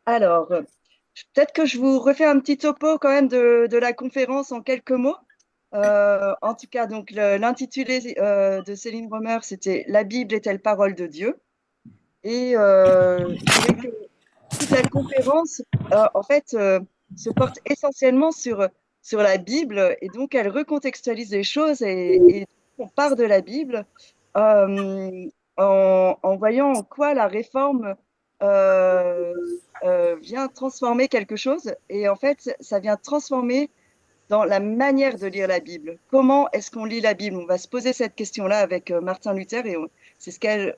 Alors, peut-être que je vous refais un petit topo quand même de la conférence en quelques mots. En tout cas, donc l'intitulé de Céline Romer, c'était La Bible est-elle parole de Dieu? Et je dirais que toute la conférence, en fait, se porte essentiellement sur la Bible et donc elle recontextualise les choses et on part de la Bible euh, en voyant en quoi la réforme euh, vient transformer quelque chose et en fait, ça vient transformer dans la manière de lire la Bible. Comment est-ce qu'on lit la Bible? On va se poser cette question-là avec Martin Luther et c'est ce qu'elle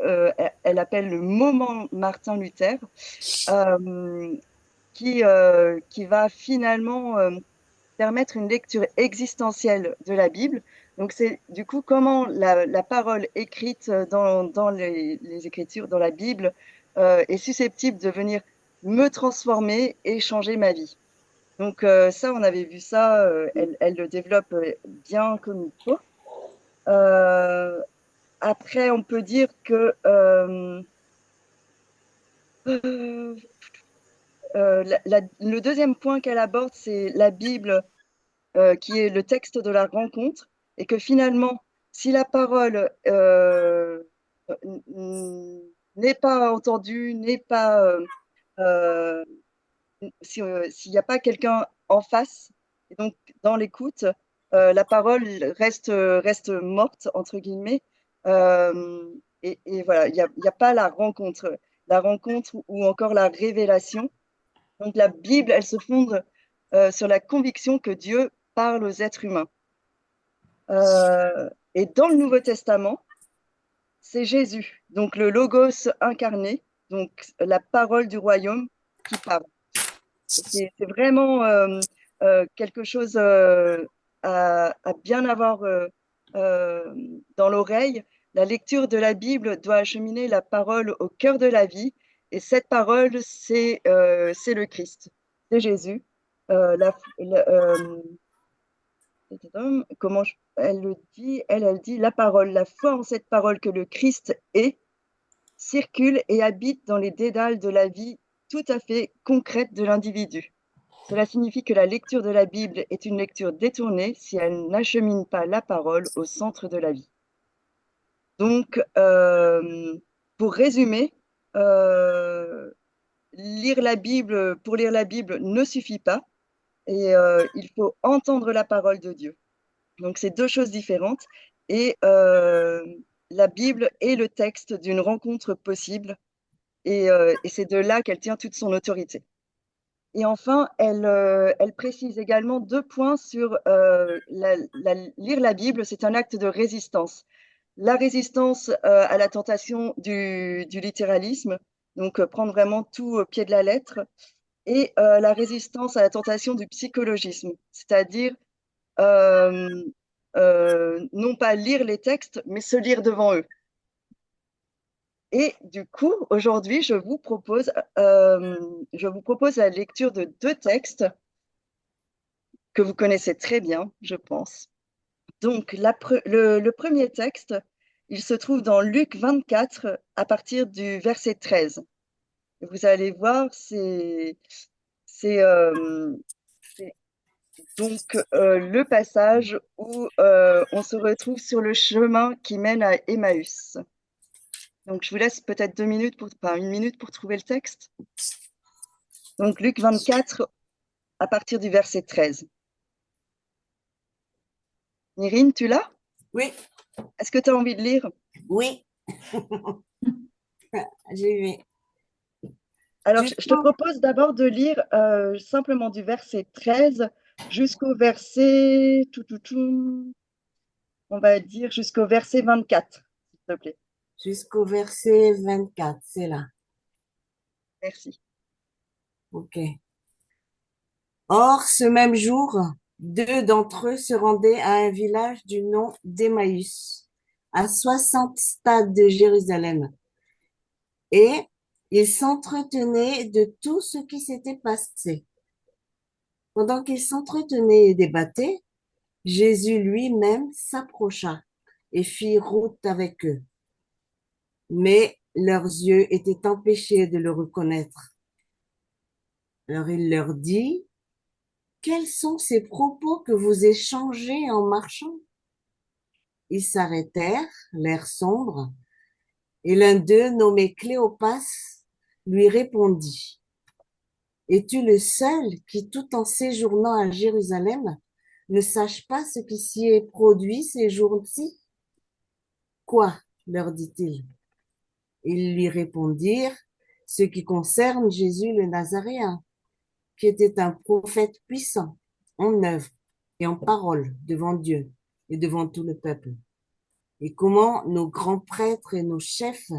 appelle le moment Martin Luther. Euh, qui va finalement permettre une lecture existentielle de la Bible. Donc, c'est du coup comment la parole écrite dans les Écritures, dans la Bible, est susceptible de venir me transformer et changer ma vie. Donc, ça, on avait vu ça, elle le développe bien comme il faut. Euh, Après, on peut dire que euh, le deuxième point qu'elle aborde, c'est la Bible qui est le texte de la rencontre, et que finalement, si la parole n'est pas entendue, n'est pas, euh, s'il n'y a pas quelqu'un en face, et donc dans l'écoute, la parole reste morte, entre guillemets, euh, et voilà, il y a pas la rencontre ou encore la révélation. Donc la Bible, elle se fonde sur la conviction que Dieu parle aux êtres humains. Et dans le Nouveau Testament, c'est Jésus, donc le Logos incarné, donc la parole du royaume qui parle. C'est vraiment quelque chose à bien avoir euh, dans l'oreille. La lecture de la Bible doit acheminer la parole au cœur de la vie, et cette parole, c'est le Christ, c'est Jésus. Euh, la, la- euh, elle le dit, elle dit la parole, la foi en cette parole que le Christ est, circule et habite dans les dédales de la vie tout à fait concrète de l'individu. Cela signifie que la lecture de la Bible est une lecture détournée si elle n'achemine pas la parole au centre de la vie. Donc, pour résumer, euh, pour lire la Bible ne suffit pas et il faut entendre la parole de Dieu. Donc, c'est deux choses différentes. Et la Bible est le texte d'une rencontre possible. Et c'est de là qu'elle tient toute son autorité. Et enfin, elle précise également deux points sur lire la Bible, c'est un acte de résistance. La résistance à la tentation du littéralisme, donc prendre vraiment tout au pied de la lettre, et la résistance à la tentation du psychologisme, c'est-à-dire euh, non pas lire les textes, mais se lire devant eux. Et du coup, aujourd'hui, je vous propose la lecture de deux textes que vous connaissez très bien, je pense. Donc, le premier texte, il se trouve dans Luc 24 à partir du verset 13. Vous allez voir, c'est, euh, c'est donc le passage où on se retrouve sur le chemin qui mène à Emmaüs. Donc, je vous laisse peut-être 2 minutes enfin, 1 minute pour trouver le texte. Donc, Luc 24 à partir du verset 13. Nirine, tu l'as? Oui, Est-ce que tu as envie de lire? oui, j'ai vu. Alors, je te Justement, propose d'abord de lire simplement du verset 13 jusqu'au verset, on va dire jusqu'au verset 24, s'il te plaît. jusqu'au verset 24, c'est là. Merci. OK. Or, ce même jour, deux d'entre eux se rendaient à un village du nom d'Emmaüs, à 60 stades de Jérusalem, et ils s'entretenaient de tout ce qui s'était passé. Pendant qu'ils s'entretenaient et débattaient, Jésus lui-même s'approcha et fit route avec eux. Mais leurs yeux étaient empêchés de le reconnaître. Alors il leur dit, quels sont ces propos que vous échangez en marchant? Ils s'arrêtèrent, l'air sombre, et l'un d'eux, nommé Cléopas, lui répondit, es-tu le seul qui, tout en séjournant à Jérusalem, ne sache pas ce qui s'y est produit ces jours-ci? Quoi? Leur dit-il. Ils lui répondirent, ce qui concerne Jésus le Nazaréen, qui était un prophète puissant en œuvre et en parole devant Dieu et devant tout le peuple. Et comment nos grands prêtres et nos chefs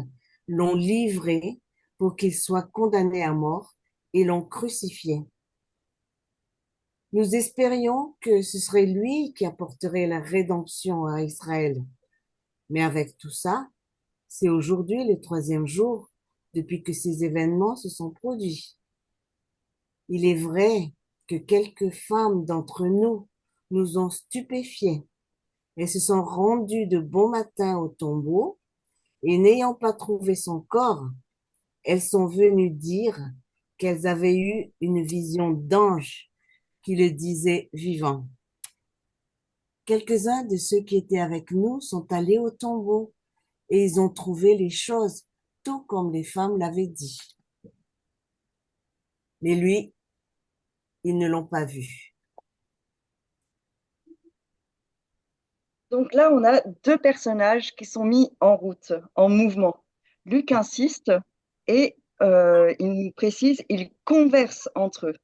l'ont livré pour qu'il soit condamné à mort et l'ont crucifié. Nous espérions que ce serait lui qui apporterait la rédemption à Israël. Mais avec tout ça, c'est aujourd'hui le troisième jour depuis que ces événements se sont produits. Il est vrai que quelques femmes d'entre nous nous ont stupéfiés et se sont rendues de bon matin au tombeau et n'ayant pas trouvé son corps, elles sont venues dire qu'elles avaient eu une vision d'ange qui le disait vivant. Quelques-uns de ceux qui étaient avec nous sont allés au tombeau et ils ont trouvé les choses tout comme les femmes l'avaient dit. Mais lui, ils ne l'ont pas vu. Donc là, on a deux personnages qui sont mis en route, en mouvement. Luc insiste et il nous précise, ils conversent entre eux,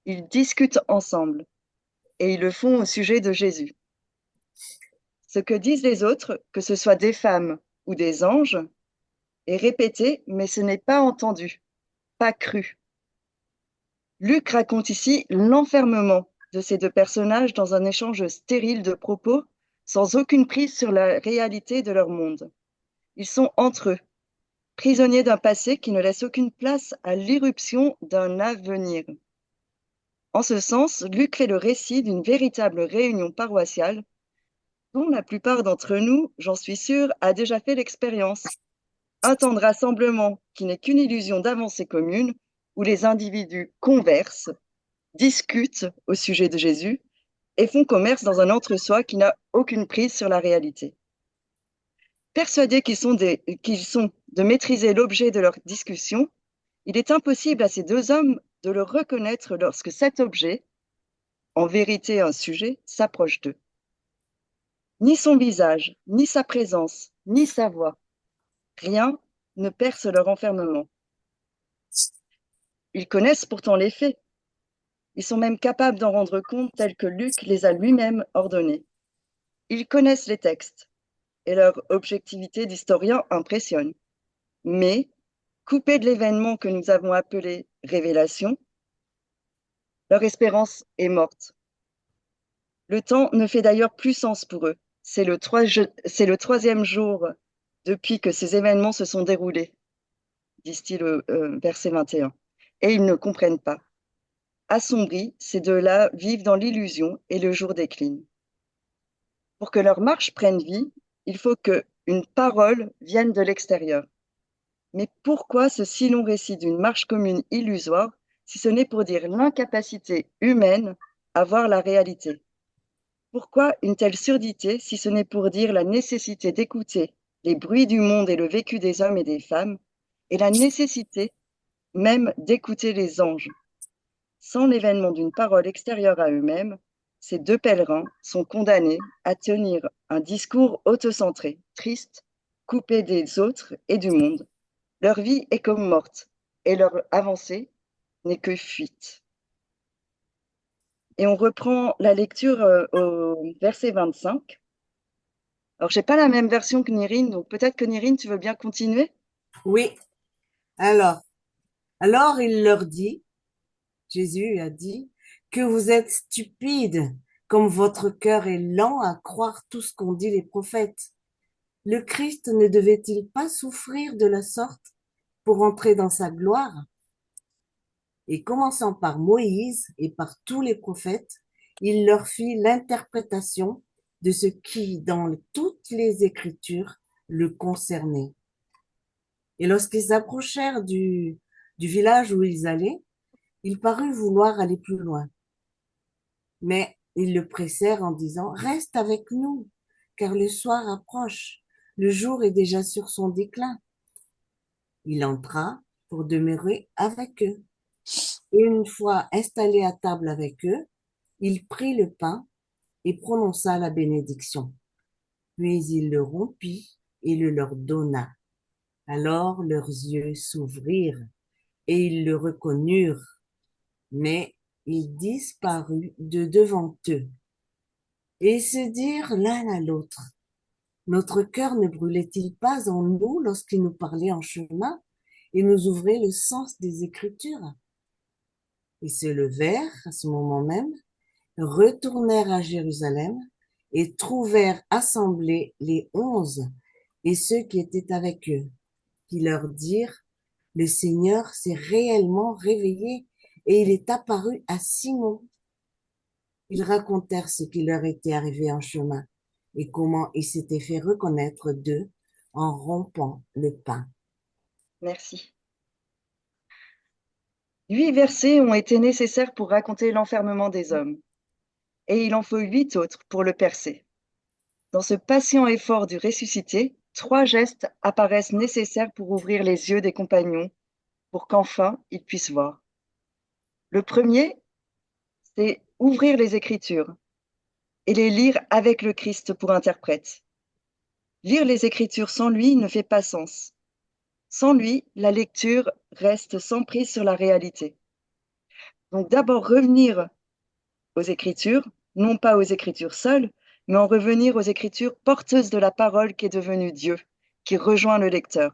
ils discutent ensemble et ils le font au sujet de Jésus. Ce que disent les autres, que ce soit des femmes ou des anges, est répété, mais ce n'est pas entendu, pas cru. Luc raconte ici l'enfermement de ces deux personnages dans un échange stérile de propos, sans aucune prise sur la réalité de leur monde. Ils sont entre eux, prisonniers d'un passé qui ne laisse aucune place à l'irruption d'un avenir. En ce sens, Luc fait le récit d'une véritable réunion paroissiale dont la plupart d'entre nous, j'en suis sûre, a déjà fait l'expérience. Un temps de rassemblement qui n'est qu'une illusion d'avancée commune, où les individus conversent, discutent au sujet de Jésus et font commerce dans un entre-soi qui n'a aucune prise sur la réalité. Persuadés qu'ils sont de maîtriser l'objet de leur discussion, il est impossible à ces deux hommes de le reconnaître lorsque cet objet, en vérité un sujet, s'approche d'eux. Ni son visage, ni sa présence, ni sa voix, rien ne perce leur enfermement. Ils connaissent pourtant les faits. Ils sont même capables d'en rendre compte tels que Luc les a lui-même ordonnés. Ils connaissent les textes et leur objectivité d'historien impressionne. Mais, coupés de l'événement que nous avons appelé révélation, leur espérance est morte. Le temps ne fait d'ailleurs plus sens pour eux. C'est le troisième jour depuis que ces événements se sont déroulés, disent-ils au verset 21. Et ils ne comprennent pas. Assombris, ces deux-là vivent dans l'illusion et le jour décline. Pour que leur marche prenne vie, il faut qu'une parole vienne de l'extérieur. Mais pourquoi ce si long récit d'une marche commune illusoire, si ce n'est pour dire l'incapacité humaine à voir la réalité? Pourquoi une telle surdité, si ce n'est pour dire la nécessité d'écouter les bruits du monde et le vécu des hommes et des femmes, et la nécessité même d'écouter les anges? Sans l'événement d'une parole extérieure à eux-mêmes, ces deux pèlerins sont condamnés à tenir un discours autocentré, triste, coupé des autres et du monde. Leur vie est comme morte, et leur avancée n'est que fuite. Et on reprend la lecture au verset 25. Alors, j'ai pas la même version que Nirine, donc peut-être que Nirine, tu veux bien continuer? Oui, alors il leur dit, Jésus a dit, que vous êtes stupides, comme votre cœur est lent à croire tout ce qu'ont dit les prophètes. Le Christ ne devait-il pas souffrir de la sorte pour entrer dans sa gloire? Et commençant par Moïse et par tous les prophètes, il leur fit l'interprétation de ce qui, dans toutes les Écritures, le concernait. Et lorsqu'ils approchèrent du village où ils allaient, Il parut vouloir aller plus loin, mais ils le pressèrent en disant, reste avec nous, car le soir approche, le jour est déjà sur son déclin. Il entra pour demeurer avec eux. Et une fois installé à table avec eux, il prit le pain et prononça la bénédiction. Puis il le rompit et le leur donna. Alors leurs yeux s'ouvrirent et ils le reconnurent, mais il disparut de devant eux. Et ils se dirent l'un à l'autre, notre cœur ne brûlait-il pas en nous lorsqu'il nous parlait en chemin et nous ouvrait le sens des Écritures? Ils se levèrent à ce moment même, retournèrent à Jérusalem et trouvèrent assemblés les 11 et ceux qui étaient avec eux, qui leur dirent, le Seigneur s'est réellement réveillé et il est apparu à Simon. Ils racontèrent ce qui leur était arrivé en chemin et comment il s'était fait reconnaître d'eux en rompant le pain. Merci. 8 versets ont été nécessaires pour raconter l'enfermement des hommes, et il en faut 8 autres pour le percer. Dans ce patient effort du ressuscité, 3 gestes apparaissent nécessaires pour ouvrir les yeux des compagnons, pour qu'enfin ils puissent voir. Le premier, c'est ouvrir les Écritures et les lire avec le Christ pour interprète. Lire les Écritures sans lui ne fait pas sens. Sans lui, la lecture reste sans prise sur la réalité. Donc d'abord revenir aux Écritures, non pas aux Écritures seules, mais en revenir aux Écritures porteuses de la parole qui est devenue Dieu, qui rejoint le lecteur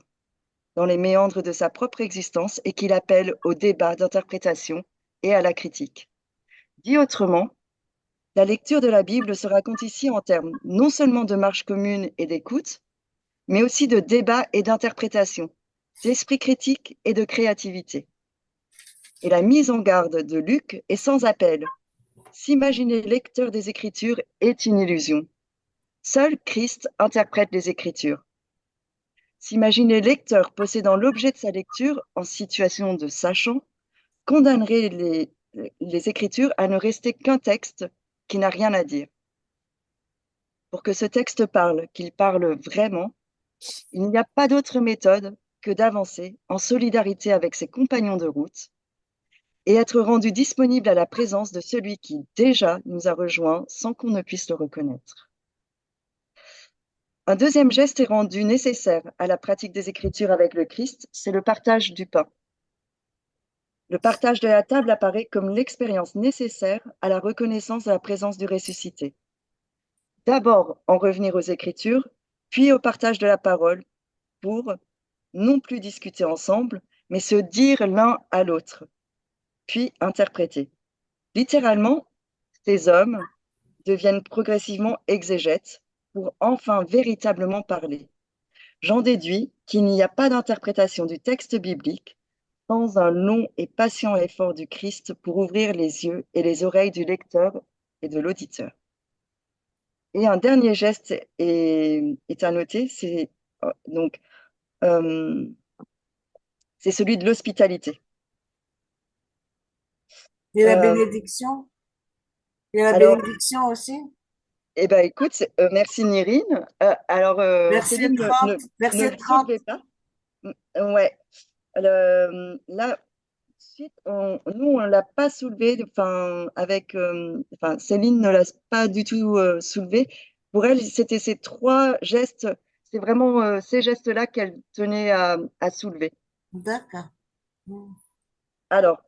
dans les méandres de sa propre existence et qui l'appelle au débat d'interprétation et à la critique. Dit autrement, la lecture de la Bible se raconte ici en termes non seulement de marche commune et d'écoute, mais aussi de débat et d'interprétation, d'esprit critique et de créativité. Et la mise en garde de Luc est sans appel. S'imaginer lecteur des Écritures est une illusion. Seul Christ interprète les Écritures. S'imaginer lecteur possédant l'objet de sa lecture en situation de sachant condamnerait les Écritures à ne rester qu'un texte qui n'a rien à dire. Pour que ce texte parle, qu'il parle vraiment, il n'y a pas d'autre méthode que d'avancer en solidarité avec ses compagnons de route et être rendu disponible à la présence de celui qui déjà nous a rejoints sans qu'on ne puisse le reconnaître. Un deuxième geste est rendu nécessaire à la pratique des Écritures avec le Christ, c'est le partage du pain. Le partage de la table apparaît comme l'expérience nécessaire à la reconnaissance de la présence du ressuscité. D'abord en revenir aux Écritures, puis au partage de la parole pour non plus discuter ensemble, mais se dire l'un à l'autre, puis interpréter. Littéralement, ces hommes deviennent progressivement exégètes pour enfin véritablement parler. J'en déduis qu'il n'y a pas d'interprétation du texte biblique sans un long et patient effort du Christ pour ouvrir les yeux et les oreilles du lecteur et de l'auditeur. Et un dernier geste est à noter, donc euh, c'est celui de l'hospitalité. Et la Euh, bénédiction? Et la alors, bénédiction aussi? eh ben, écoute, merci Nirine. Alors, Verset Céline, 30, ne verset le 30. soulevez pas. Ouais. Là, suite, nous, on ne l'a pas soulevé. Enfin, enfin, Céline ne l'a pas du tout soulevé. Pour elle, c'était ces 3 gestes. C'est vraiment ces gestes-là qu'elle tenait à soulever. D'accord. Alors,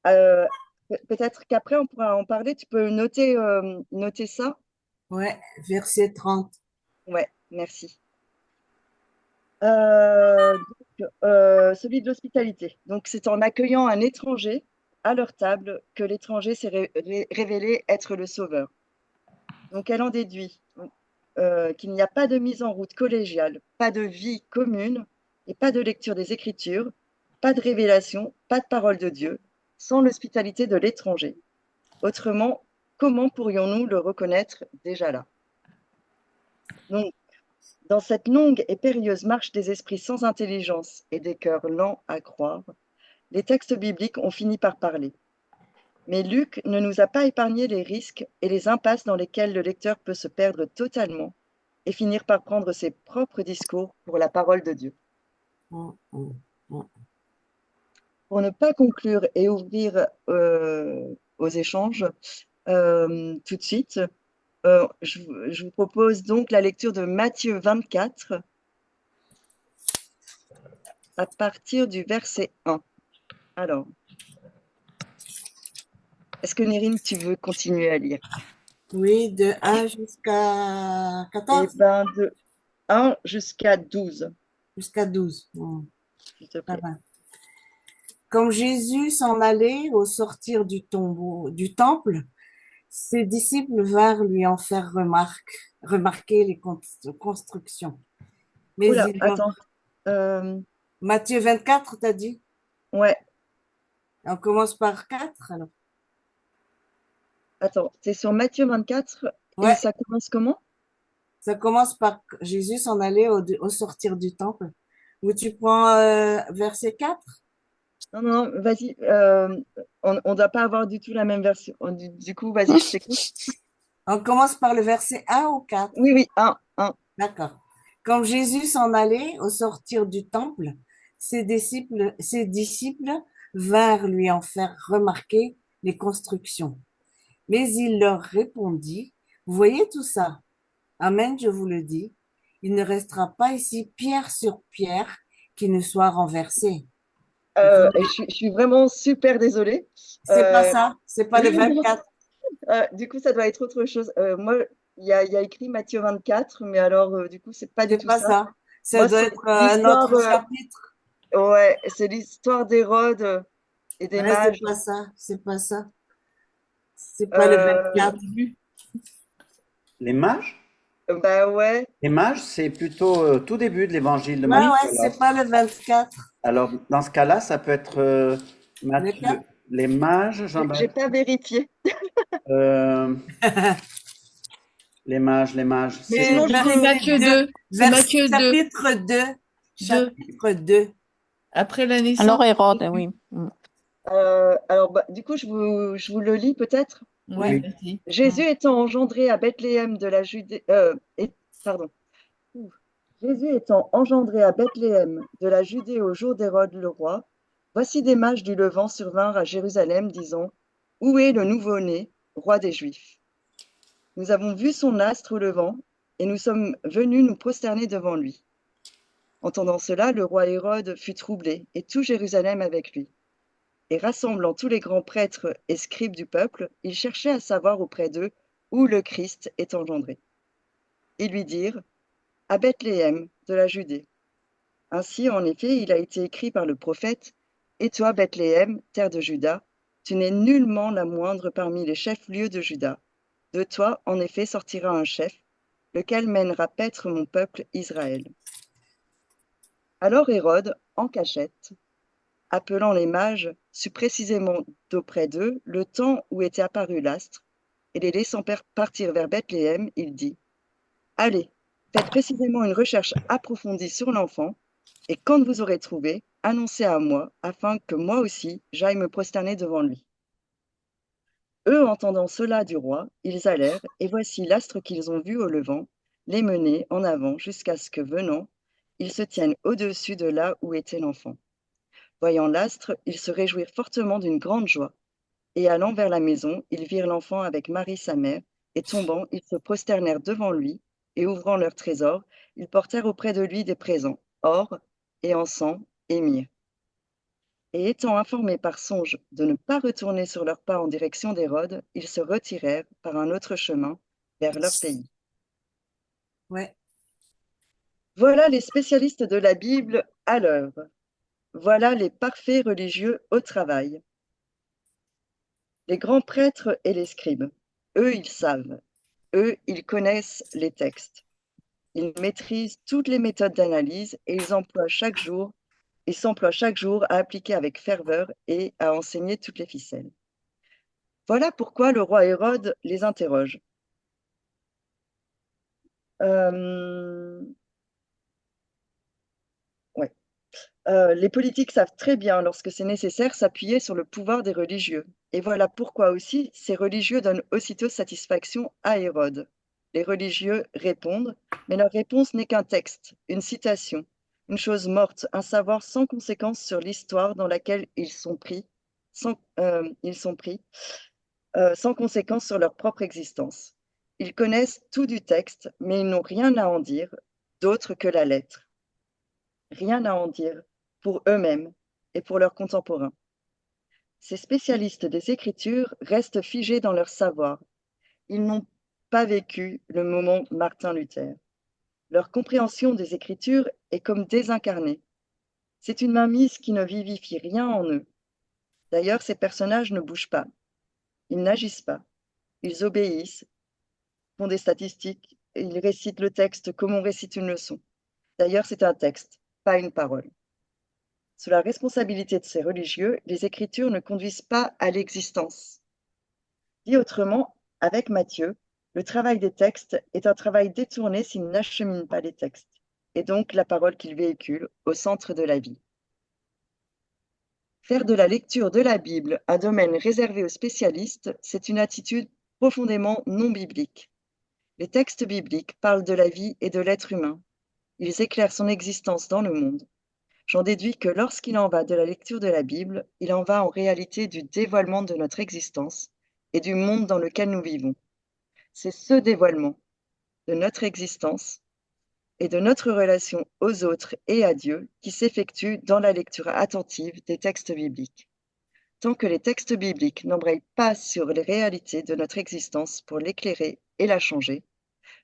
peut-être qu'après, on pourra en parler. Tu peux noter ça. Ouais, verset 30. Ouais, merci. Celui de l'hospitalité. Donc, c'est en accueillant un étranger à leur table que l'étranger s'est révélé être le sauveur. Donc, elle en déduit qu'il n'y a pas de mise en route collégiale, pas de vie commune et pas de lecture des Écritures, pas de révélation, pas de parole de Dieu, sans l'hospitalité de l'étranger. Autrement, comment pourrions-nous le reconnaître déjà là? Donc, dans cette longue et périlleuse marche des esprits sans intelligence et des cœurs lents à croire, les textes bibliques ont fini par parler. Mais Luc ne nous a pas épargné les risques et les impasses dans lesquels le lecteur peut se perdre totalement et finir par prendre ses propres discours pour la parole de Dieu. Mm, mm, mm. Pour ne pas conclure et ouvrir aux échanges tout de suite, je vous propose donc la lecture de Matthieu 24 à partir du verset 1. Alors, est-ce que Nérine, tu veux continuer à lire? Oui, de 1 jusqu'à Eh 14, bien, de 1 jusqu'à 12, jusqu'à 12. Mm, s'il te ça plaît. va. Comme Jésus s'en allait au sortir du tombeau, du temple, ses disciples vinrent lui en faire remarquer les constructions. Mais Oula, il leur... attends. Euh, Matthieu 24, t'as dit? ouais, On commence par 4 alors. attends. C'est sur Matthieu 24 et Ouais, ça commence comment? ça commence par Jésus s'en allait au sortir du temple. Où tu prends verset 4. Non, non, vas-y. On ne doit pas avoir du tout la même version. Du coup, vas-y, je t'écoute. On commence par le verset 1 ou 4. Oui, oui, un. D'accord. Quand Jésus s'en allait au sortir du temple, ses disciples vinrent lui en faire remarquer les constructions. Mais il leur répondit, vous voyez tout ça? Amen, je vous le dis. Il ne restera pas ici pierre sur pierre qui ne soit renversée. Il faut... Je suis vraiment super désolée. C'est pas Euh, ça, c'est pas le 24, du coup, ça doit être autre chose. Moi, il y a écrit Matthieu 24, mais alors, du coup, c'est pas du c'est tout pas ça. ça. Ça Moi, doit c'est être un l'histoire, autre chapitre. ouais, c'est l'histoire d'Hérode et des Ouais, c'est mages. pas ça, c'est pas ça. C'est pas le Euh, 24. Les mages? bah ouais, Les mages, c'est plutôt tout début de l'évangile de Ouais, Matthieu. ouais, c'est pas le 24. Alors, dans ce cas-là, ça peut être Le Matthieu. 4. Les mages, j'ai Jean-Baptiste. pas vérifié. euh, les mages. C'est Sinon, je C'est vous, Matthieu 2. C'est Matthieu 2. Chapitre 2. 2. Chapitre 2. Après la naissance Alors de Hérode, Jésus. oui. Mm. alors, bah, du coup, je vous le lis peut-être. Ouais. Oui, oui. vas-y. Jésus étant engendré à Bethléem de la Judée, pardon. Ouh. Jésus étant engendré à Bethléem de la Judée au jour d'Hérode le roi, voici des mages du Levant survinrent à Jérusalem, disant: Où est le nouveau-né, roi des Juifs? Nous avons vu son astre au levant, et nous sommes venus nous prosterner devant lui. Entendant cela, le roi Hérode fut troublé, et tout Jérusalem avec lui. Et rassemblant tous les grands prêtres et scribes du peuple, il cherchait à savoir auprès d'eux où le Christ est engendré. Ils lui dirent: À Bethléem de la Judée. Ainsi, en effet, il a été écrit par le prophète: Et toi, Bethléem, terre de Juda, tu n'es nullement la moindre parmi les chefs-lieux de Juda. De toi, en effet, sortira un chef, lequel mènera paître mon peuple Israël. Alors Hérode, en cachette, appelant les mages, sut précisément d'auprès d'eux le temps où était apparu l'astre, et les laissant partir vers Bethléem, il dit: Allez, faites précisément une recherche approfondie sur l'enfant, et quand vous aurez trouvé, annoncez à moi, afin que moi aussi j'aille me prosterner devant lui. Eux, entendant cela du roi, ils allèrent, et voici l'astre qu'ils ont vu au levant, les mener en avant jusqu'à ce que, venant, ils se tiennent au-dessus de là où était l'enfant. Voyant l'astre, ils se réjouirent fortement d'une grande joie, et allant vers la maison, ils virent l'enfant avec Marie sa mère, et tombant, ils se prosternèrent devant lui, et ouvrant leur trésor, ils portèrent auprès de lui des présents, or et encens et myrrhe. Et étant informés par songe de ne pas retourner sur leurs pas en direction d'Hérode, ils se retirèrent par un autre chemin vers leur pays. Ouais. Voilà les spécialistes de la Bible à l'œuvre. Voilà les parfaits religieux au travail. Les grands prêtres et les scribes. Eux, ils savent. Eux, ils connaissent les textes. Ils maîtrisent toutes les méthodes d'analyse et ils s'emploient chaque jour à appliquer avec ferveur et à enseigner toutes les ficelles. Voilà pourquoi le roi Hérode les interroge. Euh, ouais. Les politiques savent très bien, lorsque c'est nécessaire, s'appuyer sur le pouvoir des religieux. Et voilà pourquoi aussi ces religieux donnent aussitôt satisfaction à Hérode. Les religieux répondent, mais leur réponse n'est qu'un texte, une citation, une chose morte, un savoir sans conséquence sur l'histoire dans laquelle ils sont pris, sans conséquence sur leur propre existence. Ils connaissent tout du texte, mais ils n'ont rien à en dire d'autre que la lettre. Rien à en dire pour eux-mêmes et pour leurs contemporains. Ces spécialistes des Écritures restent figés dans leur savoir. Ils n'ont pas vécu le moment Martin Luther. Leur compréhension des Écritures est comme désincarnée. C'est une mainmise qui ne vivifie rien en eux. D'ailleurs, ces personnages ne bougent pas. Ils n'agissent pas. Ils obéissent, font des statistiques, et ils récitent le texte comme on récite une leçon. D'ailleurs, c'est un texte, pas une parole. Sous la responsabilité de ces religieux, les Écritures ne conduisent pas à l'existence. Dit autrement, avec Matthieu, le travail des textes est un travail détourné s'il n'achemine pas les textes, et donc la parole qu'il véhicule au centre de la vie. Faire de la lecture de la Bible un domaine réservé aux spécialistes, c'est une attitude profondément non biblique. Les textes bibliques parlent de la vie et de l'être humain. Ils éclairent son existence dans le monde. J'en déduis que lorsqu'il en va de la lecture de la Bible, il en va en réalité du dévoilement de notre existence et du monde dans lequel nous vivons. C'est ce dévoilement de notre existence et de notre relation aux autres et à Dieu qui s'effectue dans la lecture attentive des textes bibliques. Tant que les textes bibliques n'embrayent pas sur les réalités de notre existence pour l'éclairer et la changer,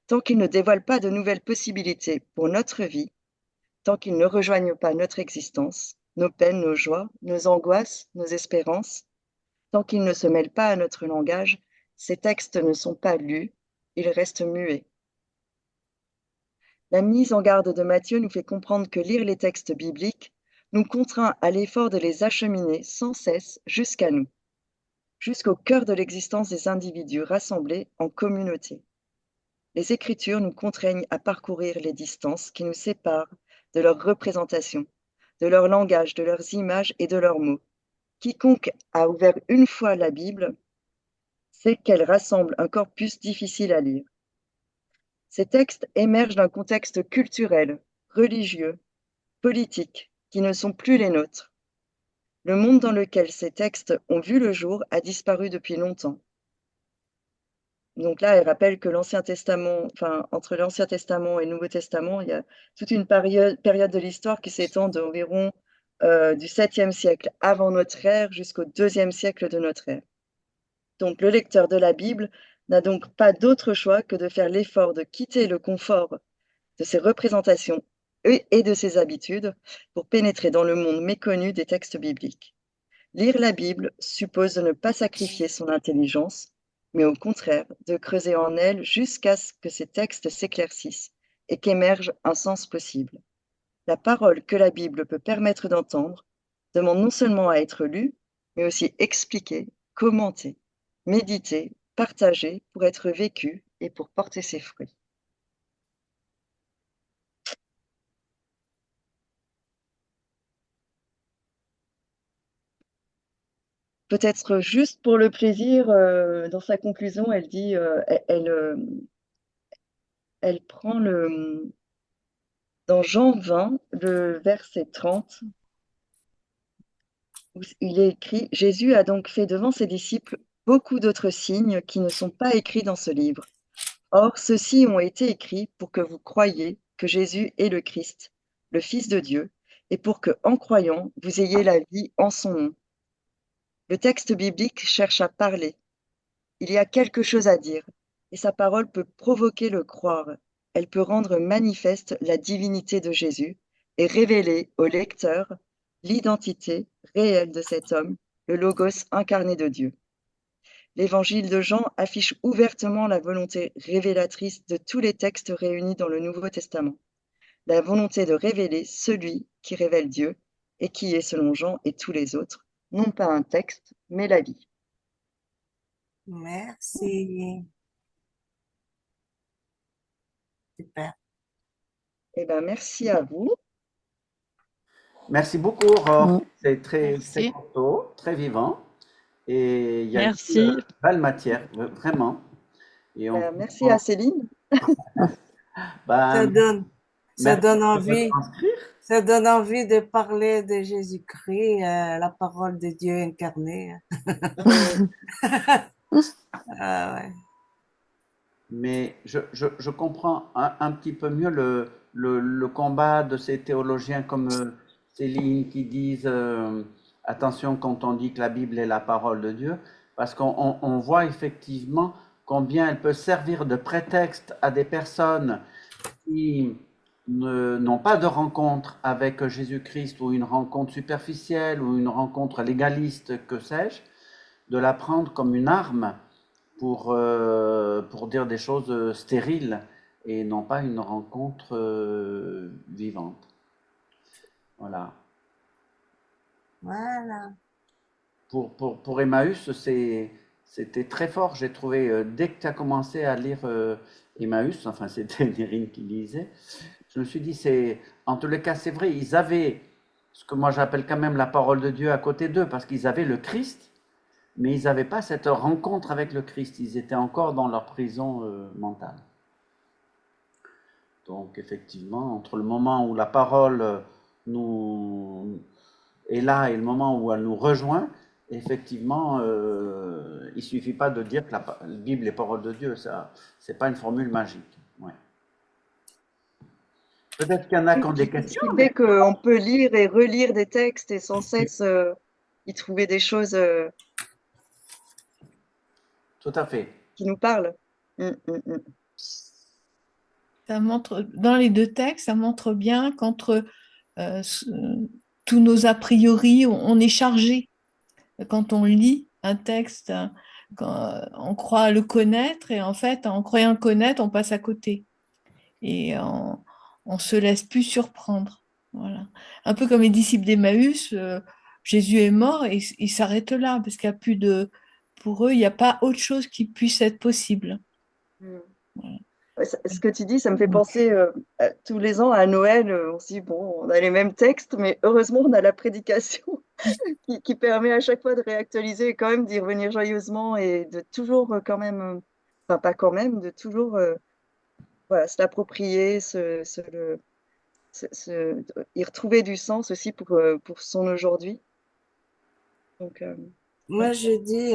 tant qu'ils ne dévoilent pas de nouvelles possibilités pour notre vie, tant qu'ils ne rejoignent pas notre existence, nos peines, nos joies, nos angoisses, nos espérances, tant qu'ils ne se mêlent pas à notre langage, ces textes ne sont pas lus, ils restent muets. La mise en garde de Matthieu nous fait comprendre que lire les textes bibliques nous contraint à l'effort de les acheminer sans cesse jusqu'à nous, jusqu'au cœur de l'existence des individus rassemblés en communauté. Les Écritures nous contraignent à parcourir les distances qui nous séparent de leurs représentations, de leur langage, de leurs images et de leurs mots. Quiconque a ouvert une fois la Bible sait qu'elle rassemble un corpus difficile à lire. Ces textes émergent d'un contexte culturel, religieux, politique, qui ne sont plus les nôtres. Le monde dans lequel ces textes ont vu le jour a disparu depuis longtemps. Donc là, elle rappelle que l'Ancien Testament, enfin, entre l'Ancien Testament et le Nouveau Testament, il y a toute une période de l'histoire qui s'étend d'environ du 7e siècle avant notre ère jusqu'au 2e siècle de notre ère. Donc le lecteur de la Bible n'a donc pas d'autre choix que de faire l'effort de quitter le confort de ses représentations et de ses habitudes pour pénétrer dans le monde méconnu des textes bibliques. Lire la Bible suppose de ne pas sacrifier son intelligence, mais au contraire de creuser en elle jusqu'à ce que ces textes s'éclaircissent et qu'émerge un sens possible. La parole que la Bible peut permettre d'entendre demande non seulement à être lue, mais aussi expliquée, commentée, méditée, partagée pour être vécue et pour porter ses fruits. Peut-être juste pour le plaisir, dans sa conclusion, elle dit, elle prend dans Jean 20, le verset 30, où il est écrit, Jésus a donc fait devant ses disciples beaucoup d'autres signes qui ne sont pas écrits dans ce livre. Or, ceux-ci ont été écrits pour que vous croyiez que Jésus est le Christ, le Fils de Dieu, et pour que, en croyant, vous ayez la vie en son nom. Le texte biblique cherche à parler. Il y a quelque chose à dire, et sa parole peut provoquer le croire. Elle peut rendre manifeste la divinité de Jésus et révéler au lecteur l'identité réelle de cet homme, le Logos incarné de Dieu. L'évangile de Jean affiche ouvertement la volonté révélatrice de tous les textes réunis dans le Nouveau Testament, la volonté de révéler celui qui révèle Dieu et qui est, selon Jean et tous les autres, non pas un texte, mais la vie. Merci. Super. Eh bien, merci à vous. Merci beaucoup, Aurore. Mm. C'est très Merci. costaud, très vivant. Et il y a une Merci. belle matière, vraiment. Et on Merci à Céline. Ça ben, donne, ça merci donne de envie, retranscrire. ça donne envie de parler de Jésus-Christ, la parole de Dieu incarnée. Ah ouais. Mais je comprends un petit peu mieux le combat de ces théologiens comme Céline qui disent attention quand on dit que la Bible est la parole de Dieu, parce qu'on voit effectivement combien elle peut servir de prétexte à des personnes qui n'ont pas de rencontre avec Jésus-Christ ou une rencontre superficielle ou une rencontre légaliste, que sais-je, de la prendre comme une arme pour dire des choses stériles et non pas une rencontre vivante. Voilà. Voilà. Pour Emmaüs, c'était très fort. J'ai trouvé, dès que tu as commencé à lire Emmaüs, enfin c'était Nérine qui lisait, je me suis dit, en tous les cas, c'est vrai, ils avaient ce que moi j'appelle quand même la parole de Dieu à côté d'eux, parce qu'ils avaient le Christ, mais ils n'avaient pas cette rencontre avec le Christ. Ils étaient encore dans leur prison mentale. Donc effectivement, entre le moment où la parole nous est là et le moment où elle nous rejoint, effectivement, il ne suffit pas de dire que la Bible est parole de Dieu. Ça, c'est pas une formule magique. Ouais. Peut-être qu'il y en a qui ont des Ce questions. qui fait qu'on peut lire et relire des textes et sans cesse y trouver des choses Tout à fait. qui nous parlent. Ça montre, dans les deux textes, ça montre bien qu'entre tous nos a priori, on est chargé. Quand on lit un texte, on croit le connaître et en fait, en croyant le connaître, on passe à côté et on se laisse plus surprendre. Voilà. Un peu comme les disciples d'Emmaüs, Jésus est mort et il s'arrête là parce qu'il n'y a plus de, pour eux, il n'y a pas autre chose qui puisse être possible. Mm. Voilà. Ouais, ce que tu dis, ça me fait penser tous les ans à Noël. On se dit, bon, on a les mêmes textes, mais heureusement, on a la prédication qui permet à chaque fois de réactualiser et quand même d'y revenir joyeusement et de toujours quand même, enfin pas quand même, de toujours voilà, se l'approprier, y retrouver du sens aussi pour son aujourd'hui. Donc, Moi, je dis,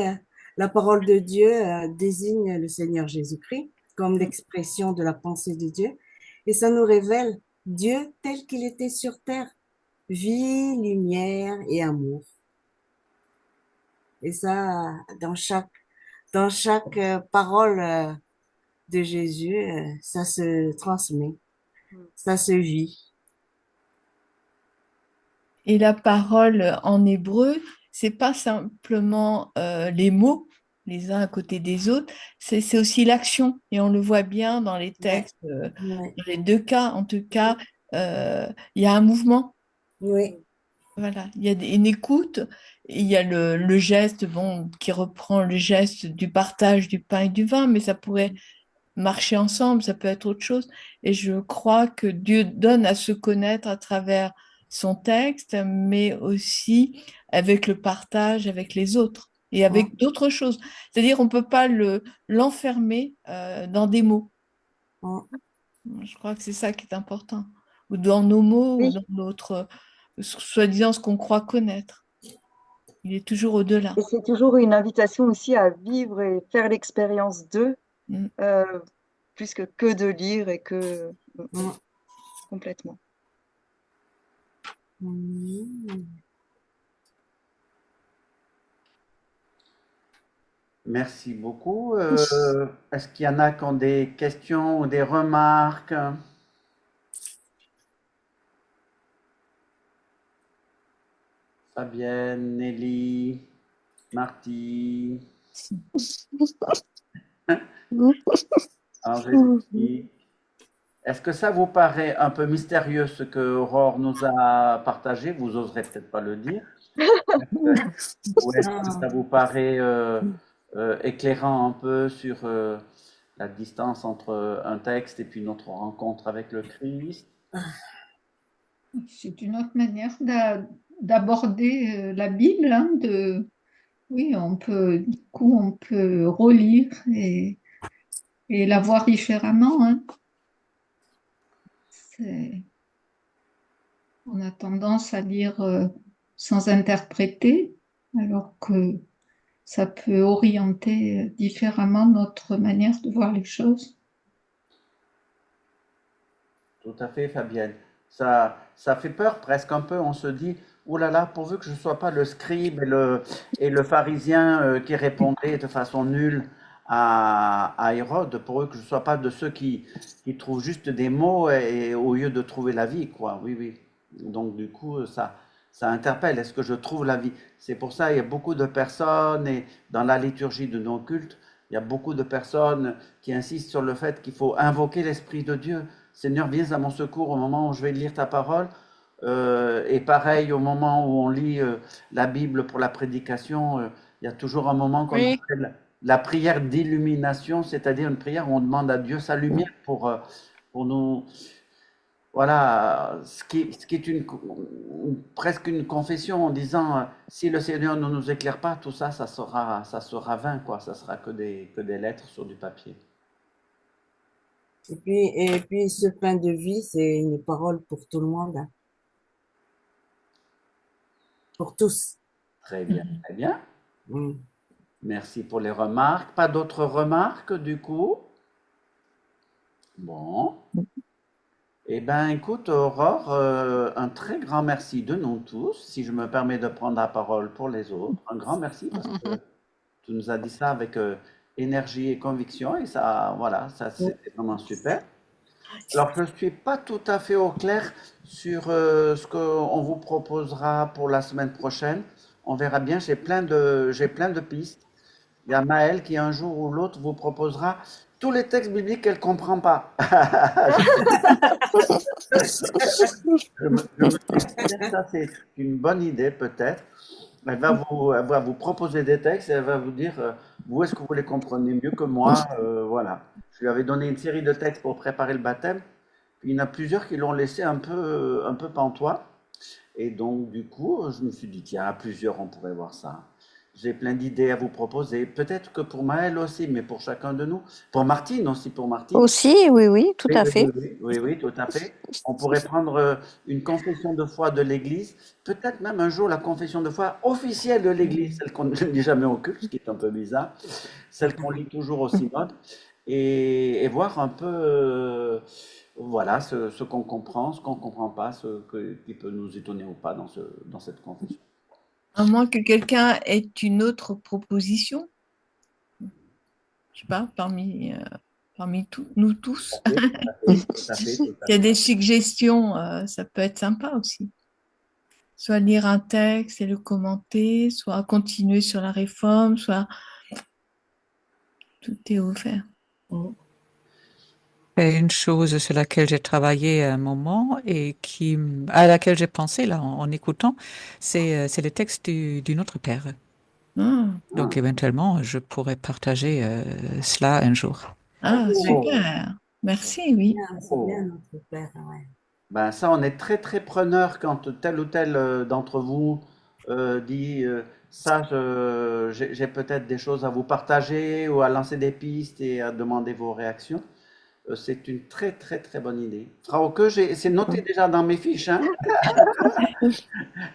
la parole de Dieu désigne le Seigneur Jésus-Christ comme l'expression de la pensée de Dieu, et ça nous révèle Dieu tel qu'il était sur terre, vie, lumière et amour. Et ça, dans chaque parole de Jésus, ça se transmet, ça se vit. Et la parole en hébreu, c'est pas simplement les mots les uns à côté des autres, c'est aussi l'action. Et on le voit bien dans les Ouais, textes, ouais, dans les deux cas, en tout cas, il y a un mouvement. oui, Voilà, il y a une écoute, et il y a le geste, bon, qui reprend le geste du partage du pain et du vin, mais ça pourrait marcher ensemble, ça peut être autre chose. Et je crois que Dieu donne à se connaître à travers son texte, mais aussi avec le partage avec les autres et hein, avec d'autres choses. C'est-à-dire, on ne peut pas l'enfermer dans des mots. hein. Je crois que c'est ça qui est important. Ou dans nos mots, ou oui, dans notre, soi-disant, ce qu'on croit connaître. Il est toujours au-delà. et c'est toujours une invitation aussi à vivre et faire l'expérience d'eux, Mm. euh, plus que de lire et que Hein. complètement. Mhm. Merci beaucoup. Est-ce qu'il y en a qui ont des questions ou des remarques? Fabienne, Nelly, Marty, Angélique. Est-ce que ça vous paraît un peu mystérieux ce que Aurore nous a partagé? Vous oserez peut-être pas le dire. Ou est-ce que Ah, ça vous paraît éclairant un peu sur la distance entre un texte et puis notre rencontre avec le Christ? C'est une autre manière d'aborder la Bible, hein, oui, du coup, on peut relire et la voir différemment, hein. C'est- On a tendance à lire sans interpréter, alors que ça peut orienter différemment notre manière de voir les choses. Tout à fait, Fabienne. Ça fait peur presque un peu. On se dit, oh là là, pourvu que je ne sois pas le scribe et le pharisien qui répondait de façon nulle à Hérode, pourvu que je ne sois pas de ceux qui trouvent juste des mots et, au lieu de trouver la vie, quoi. Oui, oui. Donc, du coup, ça interpelle. Est-ce que je trouve la vie? C'est pour ça, il y a beaucoup de personnes, et dans la liturgie de nos cultes, il y a beaucoup de personnes qui insistent sur le fait qu'il faut invoquer l'Esprit de Dieu. Seigneur, viens à mon secours au moment où je vais lire ta parole. Et pareil, au moment où on lit la Bible pour la prédication, il y a toujours un moment qu'on Oui. appelle la prière d'illumination, c'est-à-dire une prière où on demande à Dieu sa lumière pour nous. Voilà, ce qui est presque une confession en disant si le Seigneur ne nous éclaire pas, tout ça, ça sera vain, quoi. Ça sera que des lettres sur du papier. Et puis, ce pain de vie, c'est une parole pour tout le monde, hein, pour tous. Très bien, très bien. Mm. Merci pour les remarques. Pas d'autres remarques du coup? Bon. Eh bien, écoute, Aurore, un très grand merci de nous tous. Si je me permets de prendre la parole pour les autres, un grand merci parce que tu nous as dit ça avec énergie et conviction et ça, voilà, ça c'était vraiment super. Alors, je ne suis pas tout à fait au clair sur ce qu'on vous proposera pour la semaine prochaine. On verra bien, j'ai plein de pistes. Il y a Maëlle qui un jour ou l'autre vous proposera tous les textes bibliques qu'elle ne comprend pas. Je me dis que ça, c'est une bonne idée peut-être. Elle va vous proposer des textes et elle va vous dire, vous, est-ce que vous les comprenez mieux que moi? Voilà. Je lui avais donné une série de textes pour préparer le baptême. Puis il y en a plusieurs qui l'ont laissé un peu pantois. Et donc, du coup, je me suis dit, tiens, à plusieurs, on pourrait voir ça. J'ai plein d'idées à vous proposer. Peut-être que pour Maëlle aussi, mais pour chacun de nous. Pour Martine aussi, pour Martine. Aussi, oui, oui, tout Oui, à oui, fait. oui, oui, oui, tout à fait. On pourrait prendre une confession de foi de l'Église, peut-être même un jour la confession de foi officielle de l'Église, celle qu'on ne lit jamais au culte, ce qui est un peu bizarre, celle qu'on lit toujours au synode, et voir un peu, voilà, ce qu'on comprend, ce qu'on ne comprend pas, qui peut nous étonner ou pas dans cette confession. À moins que quelqu'un ait une autre proposition, je sais pas, parmi nous tous. Tout à fait, tout à fait, tout à Il y a fait. des suggestions, ça peut être sympa aussi. Soit lire un texte et le commenter, soit continuer sur la réforme, soit tout est offert. Et une chose sur laquelle j'ai travaillé à un moment et à laquelle j'ai pensé là en écoutant, c'est le texte du Notre Père. Ah, Donc éventuellement, je pourrais partager cela un jour. super. Merci, oui. C'est bien notre Père, ouais. Ben ça, on est très très preneur quand tel ou tel d'entre vous dit ça, j'ai peut-être des choses à vous partager ou à lancer des pistes et à demander vos réactions. C'est une très très très bonne idée. Frauke, c'est noté déjà dans mes fiches, hein. Il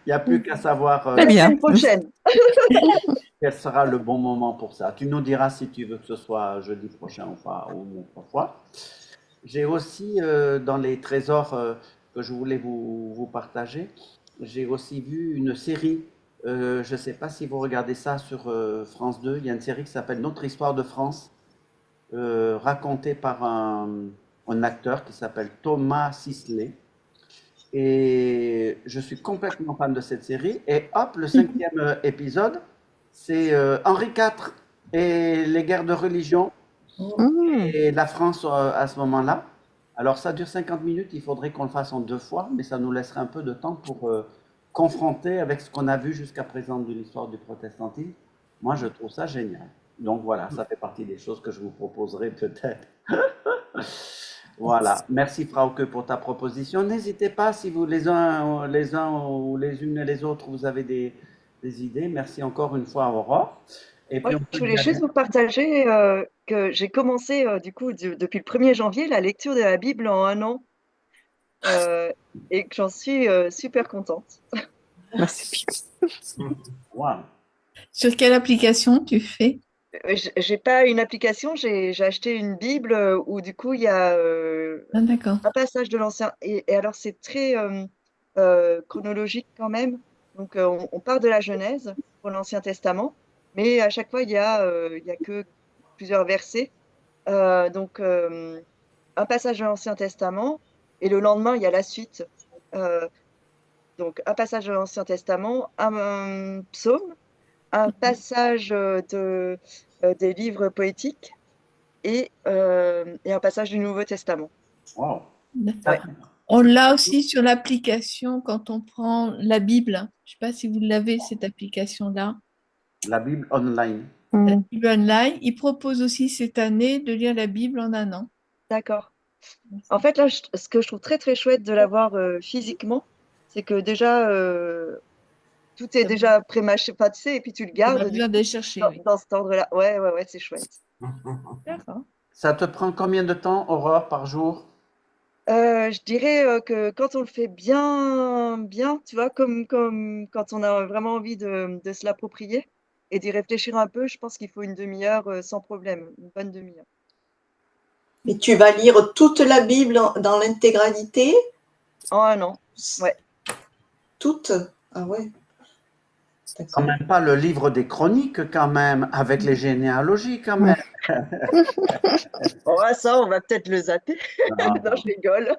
n'y a plus qu'à savoir Très La bien. semaine prochaine. quel sera le bon moment pour ça. Tu nous diras si tu veux que ce soit jeudi prochain ou une autre fois. J'ai aussi, dans les trésors que je voulais vous partager, j'ai aussi vu une série. Je ne sais pas si vous regardez ça sur France 2. Il y a une série qui s'appelle Notre histoire de France, racontée par un acteur qui s'appelle Thomas Sisley. Et je suis complètement fan de cette série. Et hop, le 5e épisode, c'est Henri IV et les guerres de religion et la France à ce moment-là. Alors ça dure 50 minutes, il faudrait qu'on le fasse en 2 fois, mais ça nous laisserait un peu de temps pour confronter avec ce qu'on a vu jusqu'à présent de l'histoire du protestantisme. Moi, je trouve ça génial. Donc voilà, ça fait partie des choses que je vous proposerai peut-être. Voilà. Merci Frauke pour ta proposition. N'hésitez pas si vous les uns ou les unes et les autres vous avez des idées. Merci encore une fois Aurore. Et Moi, puis on je peut voulais dire juste vous partager que j'ai commencé, du coup, depuis le 1er janvier, la lecture de la Bible en 1 an et que j'en suis super contente. Merci. wow. Sur quelle application tu fais? J'ai pas une application, j'ai acheté une Bible où du coup il y a Ah, d'accord. un passage de l'Ancien. Et alors c'est très chronologique quand même. Donc on part de la Genèse pour l'Ancien Testament, mais à chaque fois il y a que plusieurs versets. Donc un passage de l'Ancien Testament et le lendemain il y a la suite. Euh, donc un passage de l'Ancien Testament, un psaume, un passage des livres poétiques et un passage du Nouveau Testament. Wow. D'accord. Ouais. On l'a aussi sur l'application quand on prend la Bible. Je ne sais pas si vous l'avez, cette application-là. La Bible online. La Bible online. Il propose aussi cette année de lire la Bible en 1 an. D'accord. En fait, là, ce que je trouve très très chouette de l'avoir physiquement, c'est que déjà tout est déjà prémâché, pas, tu sais, et puis tu le Pas gardes besoin d'aller chercher, oui. dans cet ordre-là. Ouais, ouais, ouais, c'est chouette. D'accord. Ça te prend combien de temps, Aurore, par jour? Je dirais que quand on le fait bien, bien, tu vois, comme quand on a vraiment envie de se l'approprier et d'y réfléchir un peu, je pense qu'il faut une demi-heure sans problème, une bonne demi-heure. Et tu vas lire toute la Bible dans l'intégralité? En 1 an, ouais. Toute? Ah ouais. Quand D'accord. même pas le livre des chroniques, quand même, avec les généalogies, quand même. Oh, ça, on va peut-être le zapper. Non, Non, je rigole.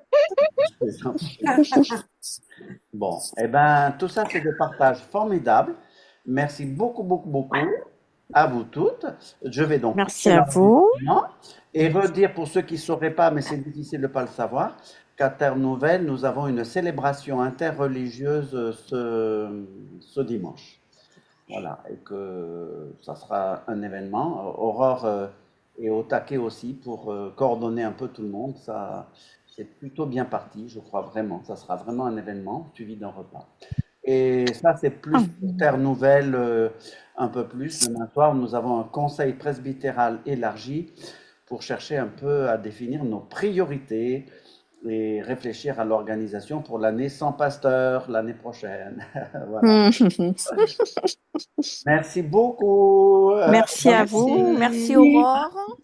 Bon, eh ben, tout ça, c'est des partages formidables. Merci beaucoup, beaucoup, beaucoup à vous toutes. Je vais donc Merci couper à vous. l'enregistrement et redire pour ceux qui ne sauraient pas, mais c'est difficile de ne pas le savoir, qu'à Terre Nouvelle, nous avons une célébration interreligieuse ce dimanche. Voilà, et que ça sera un événement. Aurore est au taquet aussi pour coordonner un peu tout le monde. Ça, c'est plutôt bien parti, je crois vraiment. Ça sera vraiment un événement suivi d'un repas. Et ça, c'est plus pour Terre Nouvelle, un peu plus. Demain soir, nous avons un conseil presbytéral élargi pour chercher un peu à définir nos priorités et réfléchir à l'organisation pour l'année sans pasteur l'année prochaine. Voilà. Merci beaucoup. Merci à vous. Merci Aurore.